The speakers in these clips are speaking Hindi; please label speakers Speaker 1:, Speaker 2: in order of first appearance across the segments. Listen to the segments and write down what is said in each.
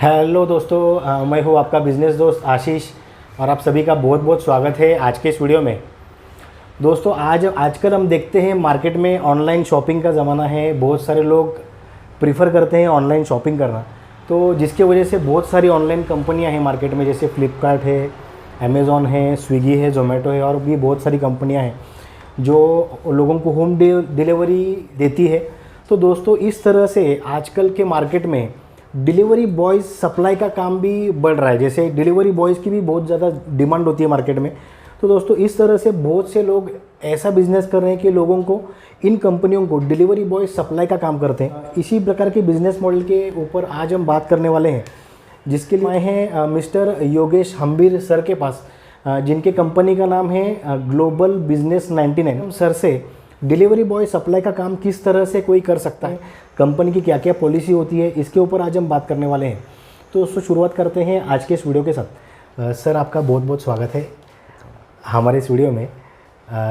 Speaker 1: हेलो दोस्तों, मैं हूँ आपका बिज़नेस दोस्त आशीष और आप सभी का बहुत बहुत स्वागत है आज के इस वीडियो में। दोस्तों आजकल हम देखते हैं मार्केट में ऑनलाइन शॉपिंग का ज़माना है। बहुत सारे लोग प्रीफर करते हैं ऑनलाइन शॉपिंग करना, तो जिसके वजह से बहुत सारी ऑनलाइन कंपनियां हैं मार्केट में, जैसे फ्लिपकार्ट है, अमेज़ॉन है, स्विगी है, जोमेटो है और भी बहुत सारी कंपनियाँ हैं जो लोगों को होम डिलीवरी देती है। तो दोस्तों इस तरह से आजकल के मार्केट में डिलीवरी बॉयज़ सप्लाई का काम भी बढ़ रहा है। जैसे डिलीवरी बॉयज़ की भी बहुत ज़्यादा डिमांड होती है मार्केट में। तो दोस्तों इस तरह से बहुत से लोग ऐसा बिजनेस कर रहे हैं कि लोगों को, इन कंपनियों को डिलीवरी बॉय सप्लाई का काम करते हैं। इसी प्रकार के बिजनेस मॉडल के ऊपर आज हम बात करने वाले हैं, जिसके लिए आए हैं मिस्टर योगेश हम्बीर सर के पास, जिनके कंपनी का नाम है ग्लोबल बिजनेस 99। सर से डिलीवरी बॉय सप्लाई का काम किस तरह से कोई कर सकता है, कंपनी की क्या क्या पॉलिसी होती है, इसके ऊपर आज हम बात करने वाले हैं। तो दोस्तों शुरुआत करते हैं आज के इस वीडियो के साथ। सर आपका बहुत बहुत स्वागत है हमारे इस वीडियो में।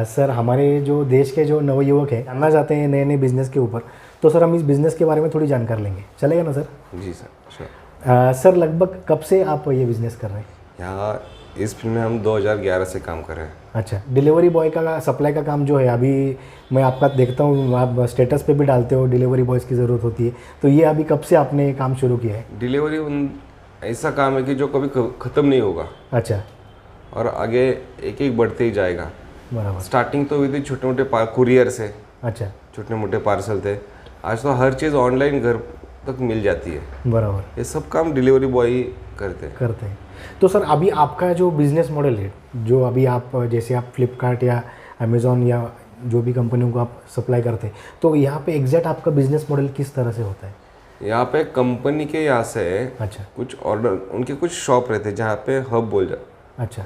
Speaker 1: सर हमारे जो देश के जो नवयुवक हैं जानना चाहते हैं नए नए बिज़नेस के ऊपर, तो सर हम इस बिज़नेस के बारे में थोड़ी जानकारी लेंगे, चलेगा ना सर?
Speaker 2: जी सर, श्योर।
Speaker 1: सर लगभग कब से आप ये बिज़नेस कर रहे हैं?
Speaker 2: यहाँ इस फील्ड में हम 2011 से काम कर रहे हैं।
Speaker 1: अच्छा, डिलीवरी बॉय का सप्लाई का काम जो है, अभी मैं आपका देखता हूँ आप स्टेटस पे भी डालते हो डिलीवरी बॉयज़ की ज़रूरत होती है, तो ये अभी कब से आपने काम शुरू किया है?
Speaker 2: डिलीवरी ऐसा काम है कि जो कभी ख़त्म नहीं होगा।
Speaker 1: अच्छा,
Speaker 2: और आगे एक एक बढ़ते ही जाएगा।
Speaker 1: बराबर।
Speaker 2: स्टार्टिंग तो हुई थी छोटे मोटे कुरियर से।
Speaker 1: अच्छा,
Speaker 2: छोटे मोटे पार्सल थे। आज तो हर चीज़ ऑनलाइन घर तक मिल जाती है।
Speaker 1: बराबर।
Speaker 2: ये सब काम डिलीवरी बॉय ही करते हैं।
Speaker 1: तो सर अभी आपका जो बिज़नेस मॉडल है, जो अभी आप जैसे आप फ्लिपकार्ट या अमेज़ॉन या जो भी कंपनियों को आप सप्लाई करते हैं, तो यहाँ पे एग्जैक्ट आपका बिज़नेस मॉडल किस तरह से होता है?
Speaker 2: यहाँ पे कंपनी के यहाँ से
Speaker 1: अच्छा,
Speaker 2: कुछ ऑर्डर, उनके कुछ शॉप रहते हैं जहाँ पे हब बोल जाए।
Speaker 1: अच्छा,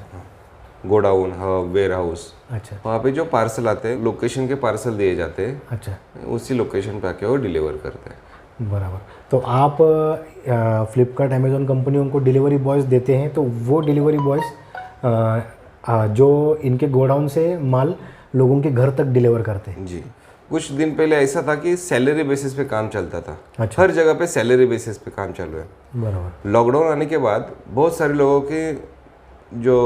Speaker 2: गोडाउन, हब, वेयर हाउस।
Speaker 1: अच्छा,
Speaker 2: वहाँ पे जो पार्सल आते हैं, लोकेशन के पार्सल दिए जाते हैं।
Speaker 1: अच्छा,
Speaker 2: उसी लोकेशन पे आके वो डिलीवर करते हैं।
Speaker 1: बराबर। तो आप फ्लिपकार्ट अमेज़ॉन कंपनियों को डिलीवरी बॉयज़ देते हैं, तो वो डिलीवरी बॉयज़ जो इनके गोडाउन से माल लोगों के घर तक डिलीवर करते हैं?
Speaker 2: जी। कुछ दिन पहले ऐसा था कि सैलरी बेसिस पे काम चलता था।
Speaker 1: अच्छा।
Speaker 2: हर जगह पे सैलरी बेसिस पे काम चल रहा है।
Speaker 1: बराबर।
Speaker 2: लॉकडाउन आने के बाद बहुत सारे लोगों के जो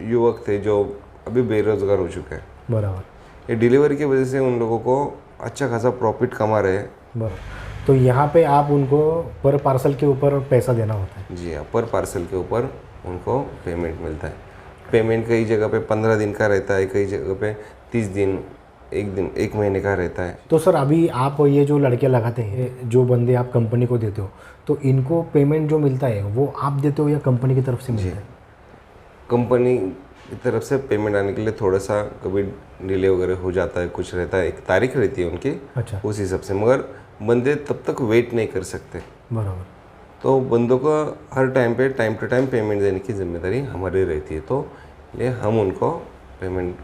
Speaker 2: युवक थे जो अभी बेरोजगार हो चुके हैं,
Speaker 1: बराबर,
Speaker 2: ये डिलीवरी की वजह से उन लोगों को अच्छा खासा प्रॉफिट कमा रहे हैं।
Speaker 1: बराबर। तो यहाँ पे आप उनको पर पार्सल के ऊपर पैसा देना होता है?
Speaker 2: जी हाँ, पर पार्सल के ऊपर उनको पेमेंट मिलता है। पेमेंट कई जगह पे 15 दिन का रहता है, कई जगह पे 30 दिन, एक महीने का रहता है।
Speaker 1: तो सर अभी आप ये जो लड़के लगाते हैं, जो बंदे आप कंपनी को देते हो, तो इनको पेमेंट जो मिलता है वो आप देते हो या कंपनी की तरफ से मिलता है?
Speaker 2: कंपनी की तरफ से पेमेंट आने के लिए थोड़ा सा कभी डिले वगैरह हो जाता है, कुछ रहता है, एक तारीख रहती है उनकी।
Speaker 1: अच्छा,
Speaker 2: उस हिसाब से, मगर बंदे तब तक वेट नहीं कर सकते।
Speaker 1: बराबर।
Speaker 2: तो बंदों को हर टाइम टू टाइम पेमेंट देने की जिम्मेदारी हमारी रहती है, तो ये हम उनको पेमेंट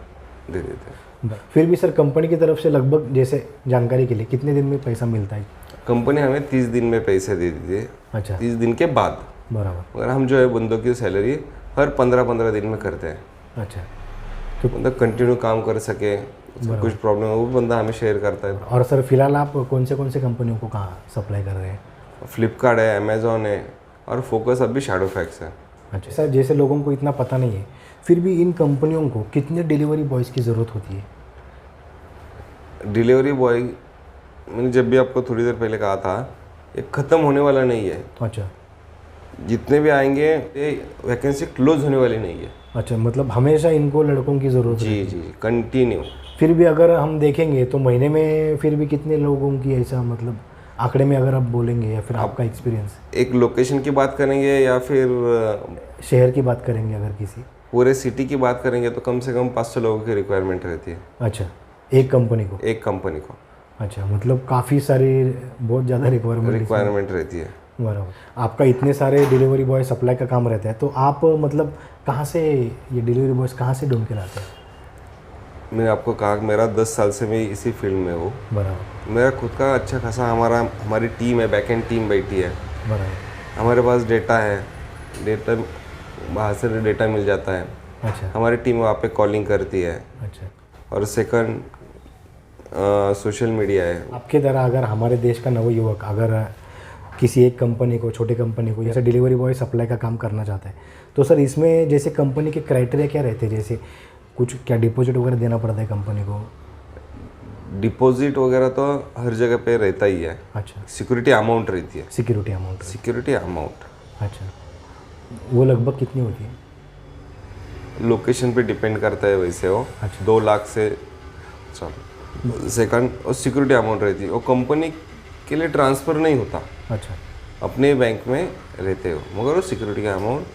Speaker 2: दे देते हैं।
Speaker 1: फिर भी सर कंपनी की तरफ से लगभग, जैसे जानकारी के लिए, कितने दिन में पैसा मिलता है?
Speaker 2: कंपनी हमें 30 दिन में पैसे दे देती है।
Speaker 1: अच्छा,
Speaker 2: 30 दिन के बाद।
Speaker 1: बराबर।
Speaker 2: मगर हम जो है बंदों की सैलरी हर 15-15 दिन में करते हैं।
Speaker 1: अच्छा,
Speaker 2: तो मतलब कंटिन्यू काम कर सके, कुछ प्रॉब्लम हो वो बंदा हमें शेयर करता है।
Speaker 1: और सर फिलहाल आप कौन से कंपनियों को कहाँ सप्लाई कर रहे हैं?
Speaker 2: फ्लिपकार्ट है, अमेज़ॉन है और फोकस अभी शैडोफैक्स है।
Speaker 1: अच्छा सर, जैसे लोगों को इतना पता नहीं है, फिर भी इन कंपनियों को कितने डिलीवरी बॉयज़ की ज़रूरत होती है?
Speaker 2: डिलीवरी बॉय, मैंने जब भी आपको थोड़ी देर पहले कहा था, ये ख़त्म होने वाला नहीं है।
Speaker 1: अच्छा,
Speaker 2: जितने भी आएंगे ये वैकेंसी क्लोज होने वाली नहीं है।
Speaker 1: अच्छा, मतलब हमेशा इनको लड़कों की ज़रूरत है?
Speaker 2: जी जी, कंटिन्यू।
Speaker 1: फिर भी अगर हम देखेंगे तो महीने में फिर भी कितने लोगों की, ऐसा मतलब आंकड़े में अगर आप बोलेंगे या फिर आपका एक्सपीरियंस?
Speaker 2: एक लोकेशन की बात करेंगे या फिर
Speaker 1: शहर की बात करेंगे, अगर किसी
Speaker 2: पूरे सिटी की बात करेंगे तो कम से कम 500 लोगों की रिक्वायरमेंट रहती है।
Speaker 1: अच्छा, एक कंपनी को?
Speaker 2: एक कंपनी को।
Speaker 1: अच्छा, मतलब काफ़ी सारी, बहुत ज़्यादा रिक्वायरमेंट
Speaker 2: रहती है।
Speaker 1: बराबर। आपका इतने सारे डिलीवरी बॉय सप्लाई का काम रहता है, तो आप मतलब कहाँ से ये डिलीवरी बॉयज़ कहाँ से ढूंढ के लाते हैं?
Speaker 2: मैंने आपको कहा कि मेरा 10 साल से मैं इसी फील्ड में हूँ।
Speaker 1: बराबर।
Speaker 2: मेरा खुद का अच्छा खासा हमारी टीम है, बैकएंड टीम बैठी है।
Speaker 1: बराबर।
Speaker 2: हमारे पास डेटा है, डेटा बाहर से डेटा मिल जाता है।
Speaker 1: अच्छा,
Speaker 2: हमारी टीम वहाँ पे कॉलिंग करती है।
Speaker 1: अच्छा।
Speaker 2: और सेकंड सोशल मीडिया है।
Speaker 1: आपके तरह अगर हमारे देश का नवयुवक अगर किसी एक कंपनी को, छोटे कंपनी को, जैसे डिलीवरी बॉय सप्लाई का काम करना चाहता है, तो सर इसमें जैसे कंपनी के क्राइटेरिया क्या रहते हैं? जैसे कुछ क्या डिपॉजिट वगैरह देना पड़ता है कंपनी को?
Speaker 2: डिपॉजिट वगैरह तो हर जगह पे रहता ही है।
Speaker 1: अच्छा,
Speaker 2: सिक्योरिटी अमाउंट रहती है।
Speaker 1: Security amount.
Speaker 2: सिक्योरिटी अमाउंट
Speaker 1: अच्छा, वो लगभग कितनी होती है?
Speaker 2: लोकेशन पे डिपेंड करता है वैसे वो।
Speaker 1: अच्छा।
Speaker 2: 2 लाख से चलो सेकंड। और सिक्योरिटी अमाउंट रहती है, वो कंपनी के लिए ट्रांसफ़र नहीं होता,
Speaker 1: अच्छा,
Speaker 2: अपने बैंक में रहते हो, मगर वो सिक्योरिटी का अमाउंट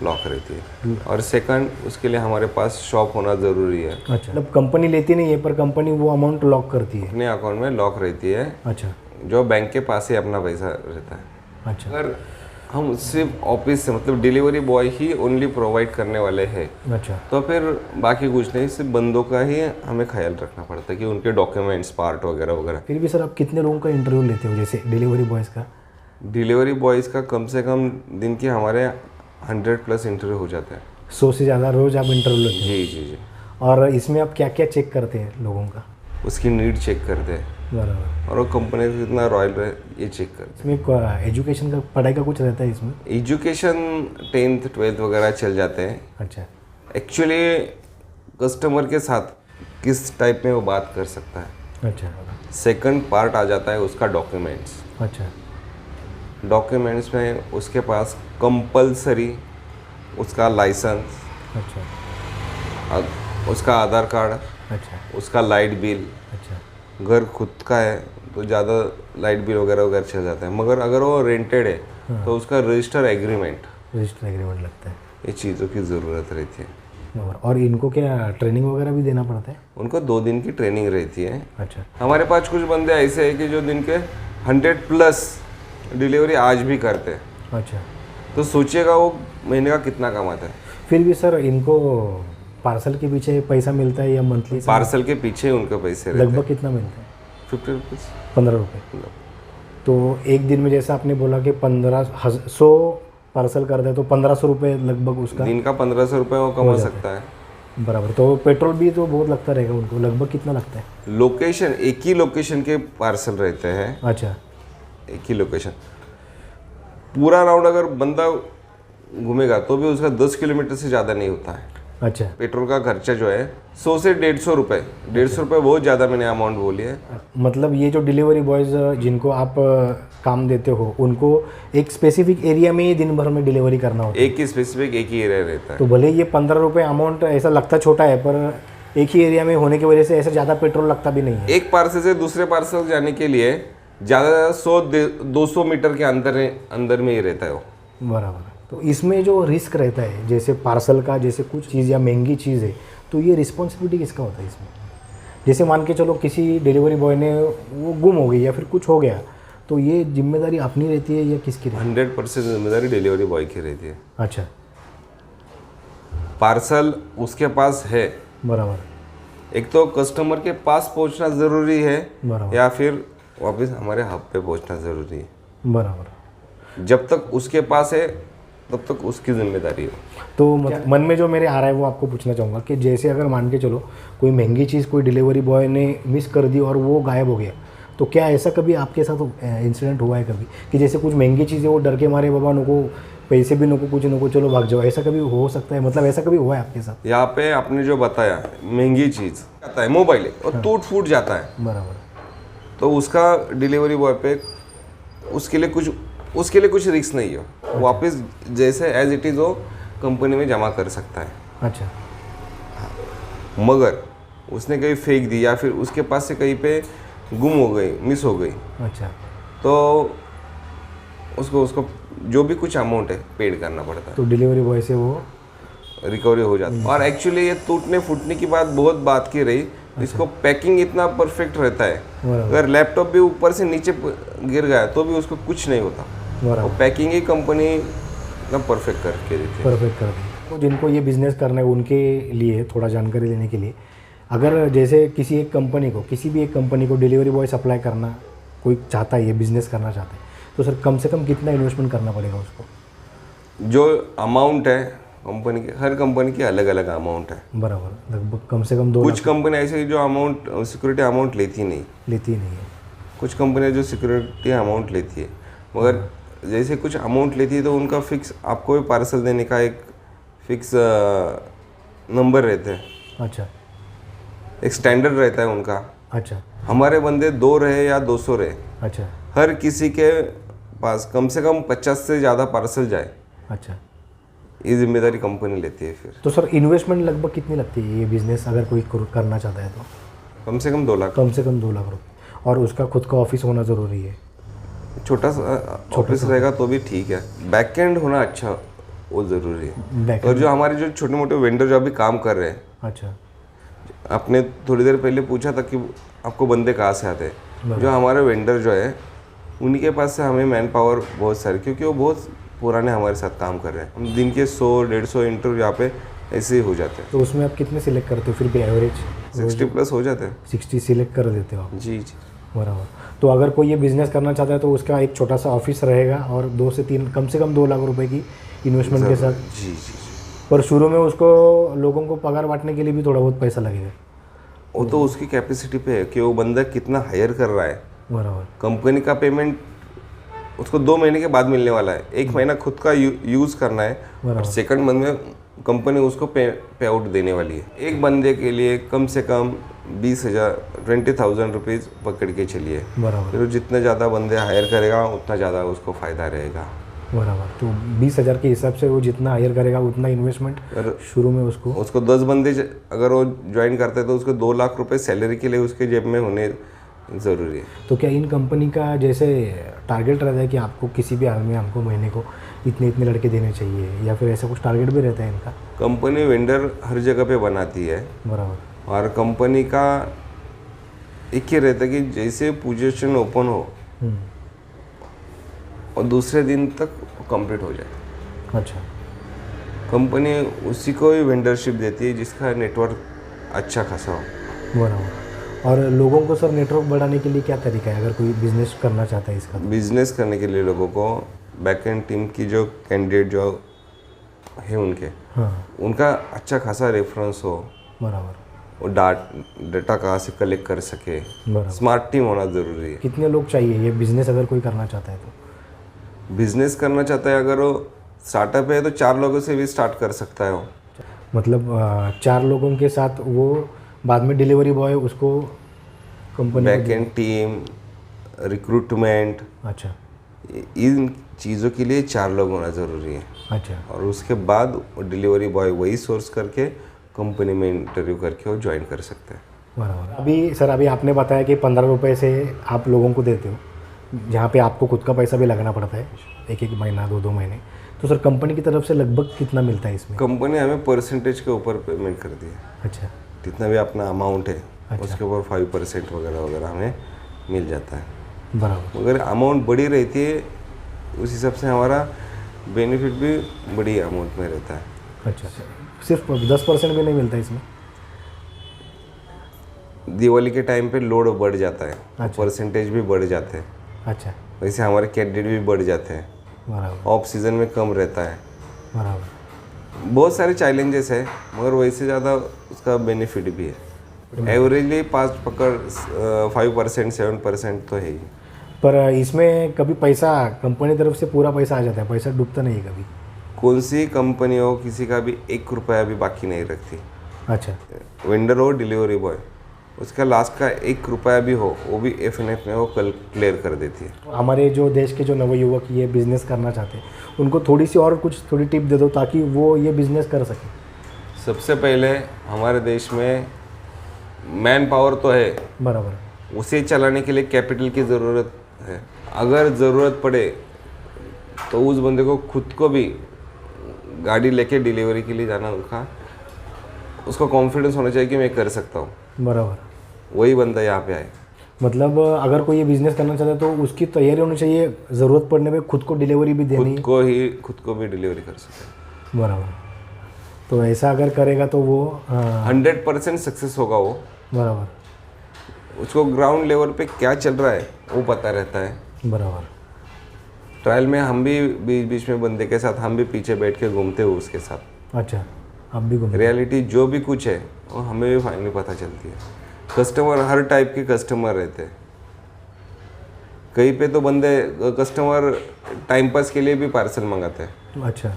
Speaker 2: लॉक रहती है। और सेकंड, उसके लिए हमारे पास शॉप होना ज़रूरी है।
Speaker 1: अच्छा, मतलब कंपनी लेती नहीं है पर कंपनी वो अमाउंट लॉक करती है?
Speaker 2: अपने अकाउंट में लॉक रहती है,
Speaker 1: अच्छा,
Speaker 2: जो बैंक के पास ही अपना पैसा रहता है।
Speaker 1: अच्छा,
Speaker 2: अगर हम सिर्फ ऑफिस से मतलब डिलीवरी बॉय ही ओनली प्रोवाइड करने वाले हैं,
Speaker 1: अच्छा,
Speaker 2: तो फिर बाकी कुछ नहीं, सिर्फ बंदों का ही हमें ख्याल रखना पड़ता है कि उनके डॉक्यूमेंट्स, पार्ट वगैरह वगैरह।
Speaker 1: फिर भी सर आप कितने लोगों का इंटरव्यू लेते हो जैसे डिलीवरी बॉयज़ का?
Speaker 2: डिलीवरी बॉयज़ का कम से कम दिन के हमारे 100+ इंटरव्यू हो जाते हैं।
Speaker 1: 100 से ज़्यादा रोज़ आप इंटरव्यू लेते
Speaker 2: जी जी जी।
Speaker 1: हो? और इसमें आप क्या क्या चेक करते हैं लोगों का?
Speaker 2: उसकी नीड चेक करते हैं
Speaker 1: बराबर।
Speaker 2: और वो कंपनी का कितना रॉयल है ये चेक करते
Speaker 1: इसमें एजुकेशन का, पढ़ाई का कुछ रहता है इसमें?
Speaker 2: हैं। एजुकेशन 10th 12th वगैरह चल जाते हैं।
Speaker 1: अच्छा,
Speaker 2: एक्चुअली कस्टमर के साथ किस टाइप में वो बात कर सकता है।
Speaker 1: अच्छा,
Speaker 2: सेकंड पार्ट आ जाता है उसका डॉक्यूमेंट्स।
Speaker 1: अच्छा,
Speaker 2: डॉक्यूमेंट्स में उसके पास कंपलसरी उसका लाइसेंस,
Speaker 1: अच्छा,
Speaker 2: उसका आधार कार्ड,
Speaker 1: अच्छा,
Speaker 2: उसका लाइट बिल।
Speaker 1: अच्छा,
Speaker 2: घर खुद का है तो ज़्यादा लाइट बिल वगैरह वगैरह चल जाता है, मगर अगर वो रेंटेड है तो उसका रजिस्टर एग्रीमेंट,
Speaker 1: रजिस्टर एग्रीमेंट लगता है।
Speaker 2: ये चीज़ों की ज़रूरत रहती है।
Speaker 1: और इनको क्या ट्रेनिंग वगैरह भी देना पड़ता है?
Speaker 2: उनको 2 दिन की ट्रेनिंग रहती है।
Speaker 1: अच्छा,
Speaker 2: हमारे पास कुछ बंदे ऐसे हैं कि जो दिन के 100+ डिलीवरी आज भी करते हैं,
Speaker 1: अच्छा,
Speaker 2: तो सोचिएगा वो महीने का कितना कमाता है।
Speaker 1: फिर भी सर इनको पार्सल के पीछे पैसा मिलता है या मंथली?
Speaker 2: पार्सल के पीछे उनके पैसे रहते
Speaker 1: लगभग कितना मिलता है?
Speaker 2: 50 रुपीज़।
Speaker 1: 15 रुपये। तो एक दिन में जैसा आपने बोला कि 100 पार्सल करते हैं तो 1500 रुपये लगभग उसका
Speaker 2: दिन का 1500 रुपये वो कमा सकता है।
Speaker 1: बराबर। तो पेट्रोल भी तो बहुत लगता रहेगा उनको, लगभग कितना लगता है?
Speaker 2: लोकेशन, एक ही लोकेशन के पार्सल रहते हैं।
Speaker 1: अच्छा,
Speaker 2: एक ही लोकेशन, पूरा राउंड अगर बंदा घूमेगा तो भी उसका 10 किलोमीटर से ज़्यादा नहीं होता है।
Speaker 1: अच्छा,
Speaker 2: पेट्रोल का खर्चा जो है 100 से 150 रुपये। 150 रुपये बहुत ज़्यादा मैंने अमाउंट बोली है।
Speaker 1: मतलब ये जो डिलीवरी बॉयज़ जिनको आप काम देते हो उनको एक स्पेसिफिक एरिया में ही दिन भर में डिलीवरी करना होता है?
Speaker 2: एक ही स्पेसिफिक, एक ही एरिया रहता है।
Speaker 1: तो भले ये 15 रुपये अमाउंट ऐसा लगता छोटा है पर एक ही एरिया में होने की वजह से ऐसा ज़्यादा पेट्रोल लगता भी नहीं है।
Speaker 2: एक पार्सल से दूसरे पार्सल जाने के लिए ज़्यादा 100-200 मीटर के अंदर में ही रहता है वो।
Speaker 1: बराबर। तो इसमें जो रिस्क रहता है जैसे पार्सल का, जैसे कुछ चीज़ या महंगी चीज़ है, तो ये रिस्पॉन्सिबिलिटी किसका होता है इसमें? जैसे मान के चलो किसी डिलीवरी बॉय ने वो गुम हो गई या फिर कुछ हो गया, तो ये जिम्मेदारी अपनी रहती है या किसकी रहती
Speaker 2: 100% जिम्मेदारी डिलीवरी बॉय की रहती है।
Speaker 1: है? अच्छा,
Speaker 2: पार्सल उसके पास है,
Speaker 1: बराबर,
Speaker 2: एक तो कस्टमर के पास पहुंचना ज़रूरी है
Speaker 1: बराबर,
Speaker 2: या फिर वापस हमारे हब पे पहुंचना ज़रूरी है।
Speaker 1: बराबर।
Speaker 2: जब तक उसके पास है तब तक उसकी जिम्मेदारी है।
Speaker 1: तो मन में जो मेरे आ रहा है वो आपको पूछना चाहूँगा कि जैसे अगर मान के चलो कोई महंगी चीज़ कोई डिलीवरी बॉय ने मिस कर दी और वो गायब हो गया, तो क्या ऐसा कभी आपके साथ इंसिडेंट हुआ है कभी कि जैसे कुछ महंगी चीज़ें वो डर के मारे बाबा नको पैसे भी नको कुछ नको चलो भाग जाओ, ऐसा कभी हो सकता है? मतलब ऐसा कभी हुआ है आपके साथ?
Speaker 2: यहाँ पे आपने जो बताया महंगी चीज़ आता है, मोबाइल है और टूट फूट जाता है,
Speaker 1: बराबर,
Speaker 2: तो उसका डिलीवरी बॉय पे उसके लिए कुछ रिस्क नहीं है। वापस जैसे एज इट इज़ वो कंपनी में जमा कर सकता है।
Speaker 1: अच्छा,
Speaker 2: मगर उसने कहीं फेंक दी या फिर उसके पास से कहीं पे गुम हो गई, मिस हो गई,
Speaker 1: अच्छा,
Speaker 2: तो उसको जो भी कुछ अमाउंट है पेड करना पड़ता है,
Speaker 1: तो डिलीवरी बॉय से वो
Speaker 2: रिकवरी हो जाती है। और एक्चुअली ये टूटने फूटने की बहुत बात की रही, इसको पैकिंग इतना परफेक्ट रहता है, अगर लैपटॉप भी ऊपर से नीचे गिर गया तो भी उसको कुछ नहीं होता। वो पैकिंग ही कंपनी एकदम परफेक्ट करके देती है।
Speaker 1: परफेक्ट कर दी। तो जिनको ये बिज़नेस करना है उनके लिए थोड़ा जानकारी लेने के लिए, अगर जैसे किसी भी एक कंपनी को डिलीवरी बॉय सप्लाई करना कोई चाहता है, ये बिज़नेस करना चाहता है, तो सर कम से कम कितना इन्वेस्टमेंट करना पड़ेगा उसको?
Speaker 2: जो अमाउंट है कंपनी की, हर कंपनी की अलग अलग अमाउंट है।
Speaker 1: बराबर, लगभग कम से कम 2
Speaker 2: कुछ कंपनी ऐसी जो अमाउंट सिक्योरिटी अमाउंट लेती नहीं
Speaker 1: है।
Speaker 2: कुछ कंपनियां जो सिक्योरिटी अमाउंट लेती है, मगर जैसे कुछ अमाउंट लेती है तो उनका फिक्स आपको भी पार्सल देने का एक फिक्स नंबर रहते हैं,
Speaker 1: अच्छा
Speaker 2: एक स्टैंडर्ड रहता है उनका।
Speaker 1: अच्छा
Speaker 2: हमारे बंदे 2 रहे या 200 रहे,
Speaker 1: अच्छा
Speaker 2: हर किसी के पास कम से कम 50 से ज़्यादा पार्सल जाए,
Speaker 1: अच्छा।
Speaker 2: ये जिम्मेदारी कंपनी लेती है। फिर
Speaker 1: तो सर इन्वेस्टमेंट लगभग कितनी लगती है ये बिज़नेस अगर कोई करना चाहता है तो?
Speaker 2: कम से कम 2 लाख।
Speaker 1: कम से कम 2 लाख रुपये, और उसका खुद का ऑफिस होना ज़रूरी है।
Speaker 2: छोटा सा ऑफिस रहेगा तो भी ठीक है, बैक एंड होना अच्छा वो ज़रूरी है। और जो हमारे जो छोटे मोटे वेंडर जो अभी काम कर रहे हैं,
Speaker 1: अच्छा,
Speaker 2: आपने थोड़ी देर पहले पूछा था कि आपको बंदे कहाँ से आते हैं, जो हमारे वेंडर जो है उन्हीं के पास से हमें मैन पावर बहुत सारी, क्योंकि वो बहुत पुराने हमारे साथ काम कर रहे हैं। हम दिन के 100-150 इंटरव्यू यहाँ पे ऐसे ही हो जाते हैं।
Speaker 1: तो उसमें आप कितने सिलेक्ट करते हो फिर भी एवरेज?
Speaker 2: 60 प्लस हो जाते हैं।
Speaker 1: 60 सिलेक्ट कर देते हो आप?
Speaker 2: जी जी
Speaker 1: बराबर। तो अगर कोई ये बिज़नेस करना चाहता है तो उसका एक छोटा सा ऑफिस रहेगा और 2 से 3 कम से कम 2 लाख रुपए की इन्वेस्टमेंट के साथ।
Speaker 2: जी जी।
Speaker 1: पर शुरू में उसको लोगों को पगार बांटने के लिए भी थोड़ा बहुत पैसा लगेगा।
Speaker 2: वो तो उसकी कैपेसिटी पे है कि वो बंदा कितना हायर कर रहा है।
Speaker 1: बराबर।
Speaker 2: कंपनी का पेमेंट उसको 2 महीने के बाद मिलने वाला है, 1 महीना खुद का यूज़ करना है और सेकंड मंथ में कंपनी उसको पे आउट देने वाली है। एक बंदे के लिए कम से कम 20,000 रुपीज़ पकड़ के चलिए।
Speaker 1: बराबर।
Speaker 2: फिर जितने ज़्यादा बंदे हायर करेगा उतना ज़्यादा उसको फ़ायदा रहेगा।
Speaker 1: बराबर। तो 20,000 के हिसाब से वो जितना हायर करेगा उतना इन्वेस्टमेंट शुरू में उसको 10
Speaker 2: बंदे अगर वो ज्वाइन करते हैं तो उसको 2 लाख रुपए सैलरी के लिए उसके जेब में होने ज़रूरी है।
Speaker 1: तो क्या इन कंपनी का जैसे टारगेट रहता है कि आपको किसी भी हाल में हमको महीने को इतने इतने लड़के देने चाहिए, या फिर ऐसा कुछ टारगेट भी रहता है इनका?
Speaker 2: कंपनी वेंडर हर जगह पे बनाती है।
Speaker 1: बराबर।
Speaker 2: और कंपनी का एक ही रहता है कि जैसे पोजीशन ओपन हो और दूसरे दिन तक कंप्लीट हो जाए।
Speaker 1: अच्छा।
Speaker 2: कंपनी उसी को ही वेंडरशिप देती है जिसका नेटवर्क अच्छा खासा हो।
Speaker 1: बराबर। और लोगों को सर नेटवर्क बढ़ाने के लिए क्या तरीका है अगर कोई बिजनेस करना चाहता है इसका?
Speaker 2: बिजनेस करने के लिए लोगों को बैक एंड टीम की जो कैंडिडेट जो है उनके,
Speaker 1: हाँ,
Speaker 2: उनका अच्छा खासा रेफरेंस हो।
Speaker 1: बराबर।
Speaker 2: वो डाटा कहाँ से कलेक्ट कर सके,
Speaker 1: बराबर।
Speaker 2: स्मार्ट टीम होना ज़रूरी है।
Speaker 1: कितने लोग चाहिए ये बिजनेस अगर कोई करना चाहता है तो?
Speaker 2: बिजनेस करना चाहता है अगर वो स्टार्टअप है तो 4 लोगों से भी स्टार्ट कर सकता है वो।
Speaker 1: मतलब 4 लोगों के साथ वो बाद में डिलीवरी बॉय उसको company
Speaker 2: back and team, recruitment,
Speaker 1: अच्छा,
Speaker 2: इन चीज़ों के लिए 4 लोग होना ज़रूरी है।
Speaker 1: अच्छा।
Speaker 2: और उसके बाद डिलीवरी बॉय वही सोर्स करके कंपनी में इंटरव्यू करके वो ज्वाइन कर सकते हैं।
Speaker 1: बराबर। अभी सर अभी आपने बताया कि 15 रुपये से आप लोगों को देते हो, जहाँ पे आपको खुद का पैसा भी लगाना पड़ता है 1-1 महीना 2-2 महीने। तो सर कंपनी की तरफ से लगभग कितना मिलता है इसमें?
Speaker 2: कंपनी हमें परसेंटेज के ऊपर पेमेंट करती है।
Speaker 1: अच्छा,
Speaker 2: जितना भी अपना अमाउंट है उसके ऊपर 5% वगैरह वगैरह हमें मिल जाता है।
Speaker 1: बराबर।
Speaker 2: अगर अमाउंट बड़ी रहती है उस हिसाब से हमारा बेनिफिट भी बड़ी अमाउंट में रहता है।
Speaker 1: अच्छा, सिर्फ 10% भी नहीं मिलता इसमें?
Speaker 2: दिवाली के टाइम पे लोड बढ़ जाता है,
Speaker 1: अच्छा।
Speaker 2: परसेंटेज भी बढ़ जाते हैं।
Speaker 1: अच्छा,
Speaker 2: वैसे हमारे कैंडिडेट भी बढ़ जाते हैं।
Speaker 1: बराबर।
Speaker 2: ऑफ सीज़न में कम रहता है।
Speaker 1: बराबर।
Speaker 2: बहुत सारे चैलेंजेस है मगर वैसे ज़्यादा उसका बेनिफिट भी है। एवरेजली 5% 7% तो है ही।
Speaker 1: पर इसमें कभी पैसा कंपनी तरफ से पूरा पैसा आ जाता है, पैसा डूबता नहीं है कभी?
Speaker 2: कौन सी कंपनी हो किसी का भी 1 रुपया भी बाकी नहीं रखती।
Speaker 1: अच्छा,
Speaker 2: वेंडर हो डिलीवरी बॉय, उसका लास्ट का 1 रुपया भी हो वो भी FNF में वो कल क्लियर कर देती है।
Speaker 1: हमारे जो देश के जो नवयुवक ये बिज़नेस करना चाहते हैं उनको थोड़ी सी और कुछ थोड़ी टिप दे दो ताकि वो ये बिज़नेस कर सकें।
Speaker 2: सबसे पहले हमारे देश में मैन पावर तो है,
Speaker 1: बराबर,
Speaker 2: उसे चलाने के लिए कैपिटल की ज़रूरत है। अगर ज़रूरत पड़े तो उस बंदे को खुद को भी गाड़ी लेके डिलीवरी के लिए जाना उसको कॉन्फिडेंस होना चाहिए कि मैं कर सकता हूँ।
Speaker 1: बराबर।
Speaker 2: वही बंदा यहाँ पे आए।
Speaker 1: मतलब अगर कोई ये बिज़नेस करना चाहता है तो उसकी तैयारी होनी चाहिए, ज़रूरत पड़ने पे खुद को डिलीवरी भी देनी है।
Speaker 2: खुद को भी डिलीवरी कर सकता है।
Speaker 1: बराबर। तो ऐसा अगर करेगा तो वो
Speaker 2: 100% सक्सेस होगा वो।
Speaker 1: बराबर।
Speaker 2: उसको ग्राउंड लेवल पे क्या चल रहा है वो पता रहता है।
Speaker 1: बराबर।
Speaker 2: ट्रायल में हम भी बीच बीच में बंदे के साथ हम भी पीछे बैठ के घूमते हो उसके साथ।
Speaker 1: अच्छा, आप भी घूम?
Speaker 2: रियलिटी जो भी कुछ है वो हमें भी फाइनली पता चलती है। कस्टमर हर टाइप के कस्टमर रहते हैं। कहीं पे तो बंदे कस्टमर टाइम पास के लिए भी पार्सल मंगाते हैं,
Speaker 1: अच्छा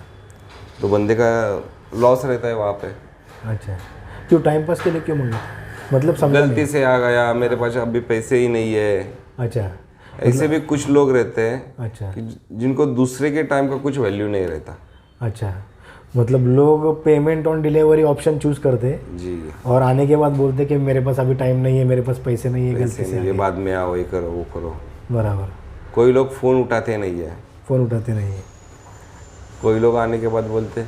Speaker 2: तो बंदे का लॉस रहता है वहाँ पे।
Speaker 1: अच्छा, क्यों टाइम पास के लिए क्यों मंगाते, मतलब समझा
Speaker 2: गलती से आ गया, मेरे पास अभी पैसे ही नहीं है,
Speaker 1: नहीं। अच्छा
Speaker 2: ऐसे भी कुछ लोग रहते हैं
Speaker 1: अच्छा
Speaker 2: कि जिनको दूसरे के टाइम का कुछ वैल्यू नहीं रहता।
Speaker 1: अच्छा, मतलब लोग payment on delivery option choose करते हैं
Speaker 2: जी,
Speaker 1: और आने के बाद बोलते कि मेरे पास अभी टाइम नहीं है, मेरे पास पैसे नहीं है, गलती से।
Speaker 2: ये बाद में आओ, ये करो वो करो।
Speaker 1: बराबर,
Speaker 2: कोई लोग फ़ोन उठाते नहीं है,
Speaker 1: फ़ोन उठाते नहीं है।
Speaker 2: कोई लोग आने के बाद बोलते,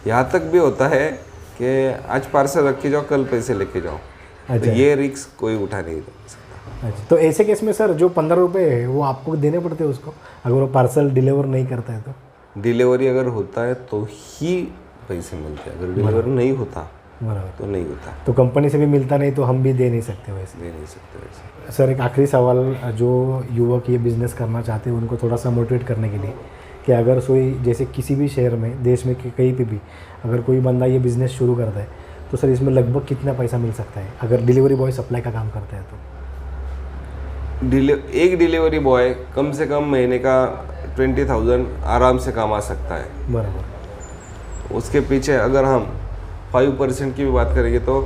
Speaker 2: यहाँ तक भी होता है कि आज पार्सल रख के जाओ, कल पैसे लेके जाओ।
Speaker 1: अच्छा।
Speaker 2: तो ये रिस्क कोई उठा नहीं सकता।
Speaker 1: अच्छा, तो ऐसे केस में सर जो 15 रुपये है वो आपको देने पड़ते हैं उसको, अगर वो पार्सल डिलीवर नहीं करता है तो?
Speaker 2: डिलीवरी अगर होता है तो ही पैसे मिलते हैं, अगर डिलीवरी नहीं होता
Speaker 1: बराबर,
Speaker 2: तो नहीं होता,
Speaker 1: तो कंपनी से भी मिलता नहीं तो हम भी दे नहीं सकते वैसे।
Speaker 2: दे नहीं सकते वैसे।
Speaker 1: सर एक आखिरी सवाल, जो युवक ये बिज़नेस करना चाहते हैं उनको थोड़ा सा मोटिवेट करने के लिए, कि अगर कोई जैसे किसी भी शहर में, देश में कहीं पे भी अगर कोई बंदा ये बिज़नेस शुरू करता है तो सर इसमें लगभग कितना पैसा मिल सकता है अगर डिलीवरी बॉय सप्लाई का काम करता है तो?
Speaker 2: एक डिलीवरी बॉय कम से कम महीने का 20,000 आराम से कमा सकता है।
Speaker 1: बराबर,
Speaker 2: उसके पीछे अगर हम 5% की भी बात करेंगे तो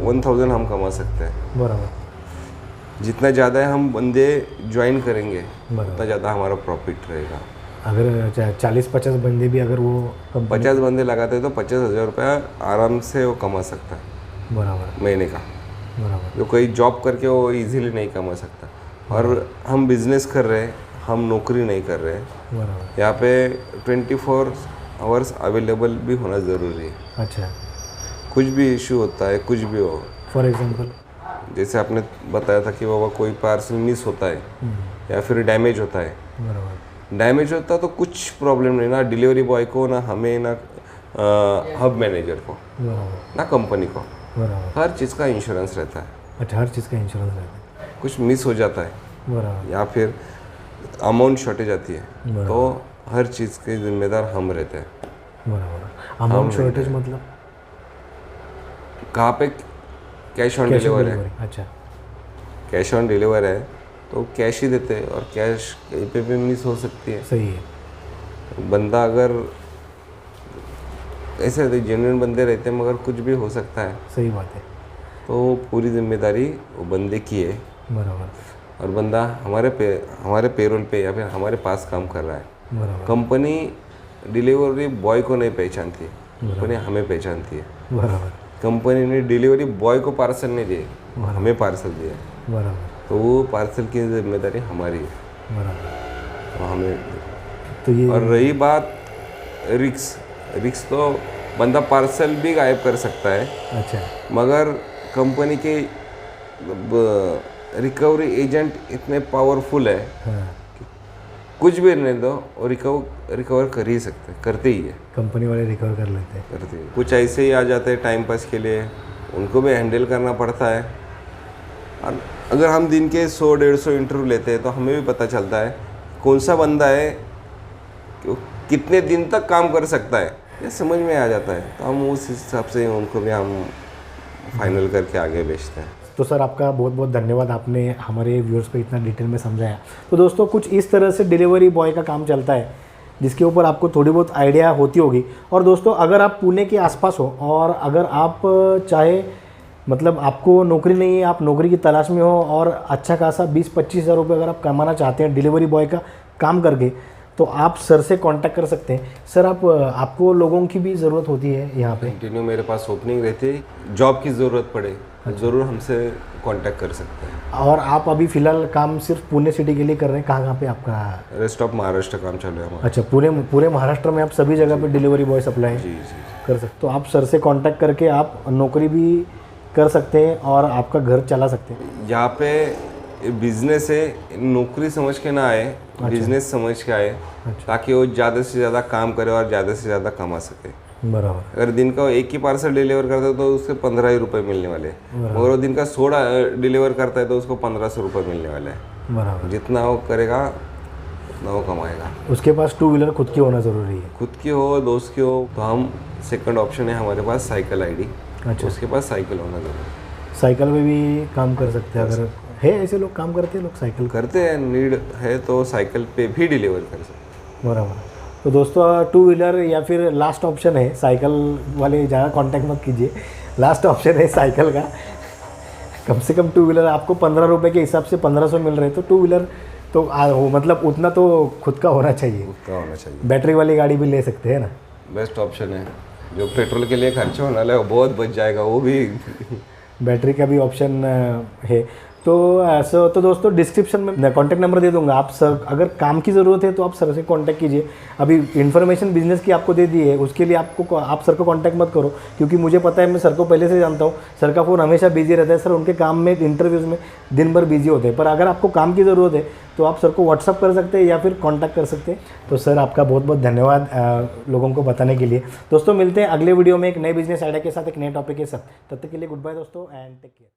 Speaker 2: 1,000 हम कमा सकते हैं।
Speaker 1: बराबर,
Speaker 2: जितना ज़्यादा हम बंदे ज्वाइन करेंगे
Speaker 1: बराबर।
Speaker 2: उतना ज़्यादा हमारा प्रॉफिट रहेगा।
Speaker 1: अगर 40-50 बंदे भी अगर वो
Speaker 2: 50 बंदे लगाते हैं तो 50,000 रुपया आराम से वो कमा सकता है
Speaker 1: बराबर
Speaker 2: महीने का,
Speaker 1: बराबर
Speaker 2: जो कोई जॉब करके वो इजीली नहीं कमा सकता। और हम बिजनेस कर रहे हैं, हम नौकरी नहीं कर रहे हैं।
Speaker 1: बराबर।
Speaker 2: यहाँ पे 24 आवर्स अवेलेबल भी होना ज़रूरी है।
Speaker 1: अच्छा,
Speaker 2: कुछ भी इशू होता है, कुछ भी हो,
Speaker 1: फॉर एग्जांपल?
Speaker 2: जैसे आपने बताया था कि बाबा कोई पार्सल मिस होता है या फिर डैमेज होता है,
Speaker 1: बराबर,
Speaker 2: डैमेज होता तो कुछ प्रॉब्लम नहीं, ना डिलीवरी बॉय को, ना हमें, ना हब मैनेजर को,
Speaker 1: बराबर,
Speaker 2: ना कंपनी को।
Speaker 1: बराबर।
Speaker 2: हर चीज़ का इंश्योरेंस रहता है।
Speaker 1: अच्छा, हर चीज़ का इंश्योरेंस रहता
Speaker 2: कुछ मिस हो जाता है
Speaker 1: है। बराबर,
Speaker 2: या फिर अमाउंट शॉर्टेज आती है
Speaker 1: बराबर।
Speaker 2: तो हर चीज़ के जिम्मेदार हम रहते हैं।
Speaker 1: बराबर। अमाउंट शॉर्टेज मतलब?
Speaker 2: कहाँ पे cash on
Speaker 1: cash on
Speaker 2: deliver है,
Speaker 1: डिलीवरी। अच्छा,
Speaker 2: कैश ऑन डिलीवर है तो कैश ही देते हैं, और कैश कहीं पे भी मिस हो सकती है।
Speaker 1: सही है।
Speaker 2: बंदा अगर ऐसे जेन्युइन बंदे रहते हैं मगर कुछ भी हो सकता है,
Speaker 1: सही बात है।
Speaker 2: तो पूरी जिम्मेदारी वो बंदे की है।
Speaker 1: बराबर,
Speaker 2: और बंदा हमारे पेरोल पे या फिर हमारे पास काम कर रहा है।
Speaker 1: बराबर,
Speaker 2: कंपनी डिलीवरी बॉय को नहीं पहचानती, कंपनी हमें पहचानती है।
Speaker 1: बराबर,
Speaker 2: कंपनी ने डिलीवरी बॉय को पार्सल नहीं दिए, हमें पार्सल दिए,
Speaker 1: बराबर,
Speaker 2: तो वो पार्सल की जिम्मेदारी हमारी है,
Speaker 1: बराबर।
Speaker 2: तो हमें।
Speaker 1: तो ये
Speaker 2: और रही बात रिक्स तो बंदा पार्सल भी गायब कर सकता है,
Speaker 1: अच्छा,
Speaker 2: मगर कंपनी के रिकवरी एजेंट इतने पावरफुल है,
Speaker 1: हाँ,
Speaker 2: कुछ भी नहीं दो और रिकवर कर ही सकते, करते ही है,
Speaker 1: कंपनी वाले रिकवर कर लेते हैं।
Speaker 2: करते ही। कुछ ऐसे ही आ जाते हैं टाइम पास के लिए, उनको भी हैंडल करना पड़ता है। और अगर हम दिन के 100-150 इंटरव्यू लेते हैं तो हमें भी पता चलता है कौन सा बंदा है कि वो कितने दिन तक काम कर सकता है, ये समझ में आ जाता है, तो हम उस हिसाब से उनको भी हम फाइनल करके आगे भेजते हैं।
Speaker 1: तो सर आपका बहुत बहुत धन्यवाद, आपने हमारे व्यूअर्स को इतना डिटेल में समझाया। तो दोस्तों कुछ इस तरह से डिलीवरी बॉय का काम चलता है, जिसके ऊपर आपको थोड़ी बहुत आइडिया होती होगी। और दोस्तों अगर आप पुणे के आसपास हो और अगर आप चाहे, मतलब आपको नौकरी नहीं है, आप नौकरी की तलाश में हो और अच्छा खासा 20-25 हज़ार रुपये अगर आप कमाना चाहते हैं डिलीवरी बॉय का काम करके, तो आप सर से कांटेक्ट कर सकते हैं। सर आपको लोगों की भी ज़रूरत होती है यहाँ पे?
Speaker 2: कंटिन्यू मेरे पास ओपनिंग रहती है, जॉब की ज़रूरत पड़े ज़रूर हमसे कांटेक्ट कर सकते हैं।
Speaker 1: और आप अभी फ़िलहाल काम सिर्फ पुणे सिटी के लिए कर रहे हैं? कहाँ पे आपका?
Speaker 2: रेस्ट ऑफ महाराष्ट्र काम चल रहा है हमारा।
Speaker 1: अच्छा, पूरे महाराष्ट्र में आप सभी जगह पे डिलीवरी बॉय सप्लाई
Speaker 2: जी
Speaker 1: कर सकते, तो आप सर से कांटेक्ट करके आप नौकरी भी कर सकते हैं और आपका घर चला सकते हैं।
Speaker 2: यहाँ पे बिजनेस है, नौकरी समझ के ना आए, बिजनेस समझ के आए, ताकि वो ज़्यादा से ज़्यादा काम करे और ज़्यादा से ज़्यादा कमा सके।
Speaker 1: बराबर,
Speaker 2: अगर दिन का एक ही पार्सल डिलीवर करता है तो उसके 15 ही रुपये मिलने वाले हैं, मगर वो दिन का 16 डिलीवर करता है तो उसको 1500 रुपये मिलने वाले हैं।
Speaker 1: बराबर।
Speaker 2: जितना वो करेगा उतना वो कमाएगा।
Speaker 1: उसके पास 2 व्हीलर खुद की होना ज़रूरी है?
Speaker 2: खुद की हो, दोस्त की हो, तो हम सेकंड ऑप्शन है हमारे पास साइकिल आईडी।
Speaker 1: अच्छा,
Speaker 2: उसके पास साइकिल होना जरूरी।
Speaker 1: साइकिल में भी काम कर सकते हैं अगर है ऐसे लोग काम करते हैं लोग साइकिल
Speaker 2: करते हैं, नीड है तो साइकिल पे भी डिलीवर कर सकते
Speaker 1: बराबर। तो दोस्तों टू व्हीलर या फिर लास्ट ऑप्शन है साइकिल वाले, ज़्यादा कांटेक्ट मत कीजिए, लास्ट ऑप्शन है साइकिल का। कम से कम टू व्हीलर आपको 15 रुपये के हिसाब से 1500 मिल रहे, तो टू व्हीलर तो मतलब उतना तो खुद का होना चाहिए,
Speaker 2: उसका होना चाहिए।
Speaker 1: बैटरी वाली गाड़ी भी ले सकते हैं ना,
Speaker 2: बेस्ट ऑप्शन है। जो पेट्रोल के लिए खर्च होने वाला है वो बहुत बच जाएगा, वो भी
Speaker 1: बैटरी का भी ऑप्शन है। तो दोस्तों डिस्क्रिप्शन में कॉन्टैक्ट नंबर दे दूंगा, आप सर अगर काम की ज़रूरत है तो आप सर से कांटेक्ट कीजिए। अभी इन्फॉर्मेशन बिजनेस की आपको दे दी है, उसके लिए आप सर को कांटेक्ट मत करो, क्योंकि मुझे पता है, मैं सर को पहले से जानता हूँ, सर का फ़ोन हमेशा बिजी रहता है, सर उनके काम में इंटरव्यूज़ में दिन भर बिजी होते हैं। पर अगर आपको काम की ज़रूरत है तो आप सर को व्हाट्सअप कर सकते हैं या फिर कॉन्टैक्ट कर सकते हैं। तो सर आपका बहुत बहुत धन्यवाद लोगों को बताने के लिए। दोस्तों मिलते हैं अगले वीडियो में एक नए बिजनेस आइडिया के साथ, एक नए टॉपिक के साथ। तब तक के लिए गुड बाय दोस्तों एंड टेक केयर।